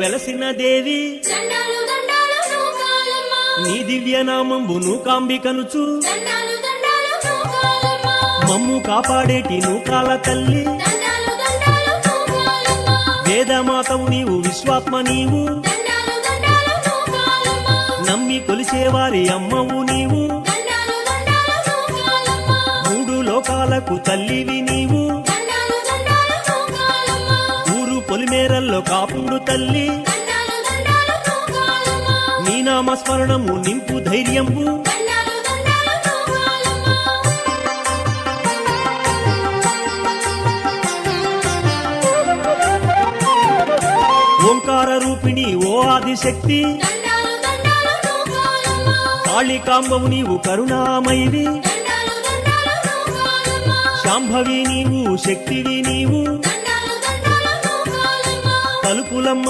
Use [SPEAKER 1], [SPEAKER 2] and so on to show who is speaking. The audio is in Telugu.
[SPEAKER 1] వెలసిన దేవి
[SPEAKER 2] దండాలు దండాలు నూకాలమ్మ
[SPEAKER 1] నీ దివ్యనామంబు నూకాంబికనుచు
[SPEAKER 2] దండాలు దండాలు నూకాలమ్మ
[SPEAKER 1] మమ్ము కాపాడేటి నూకాల తల్లి
[SPEAKER 2] దండాలు దండాలు నూకాలమ్మ
[SPEAKER 1] వేదమాతవు నీవు విశ్వాత్మ నీవు
[SPEAKER 2] దండాలు దండాలు నూకాలమ్మ
[SPEAKER 1] నమ్మి కొలిచేవారి అమ్మవు నీవు
[SPEAKER 2] దండాలు దండాలు నూకాలమ్మ
[SPEAKER 1] మూడు లోకాలకు తల్లివి నీవు
[SPEAKER 2] దండాలు దండాలు నూకాలమ్మ
[SPEAKER 1] ఊరు పొలిమేరల్లో కాపుడు తల్లి
[SPEAKER 2] దండాలు దండాలు నూకాలమ్మ
[SPEAKER 1] నీ నామస్మరణము నింపు ధైర్యంబు
[SPEAKER 2] దండాలు దండాలు నూకాలమ్మ
[SPEAKER 1] ఓంకార రూపిణి ఓ ఆదిశక్తి
[SPEAKER 2] దండాలు దండాలు నూకాలమ్మ
[SPEAKER 1] కాళికాంబవు నీవు కరుణామయివి
[SPEAKER 2] దండాలు దండాలు నూకాలమ్మ
[SPEAKER 1] శాంభవి నీవు శక్తివి నీవు
[SPEAKER 2] దండాలు దండాలు నూకాలమ్మ
[SPEAKER 1] తలుపులమ్మ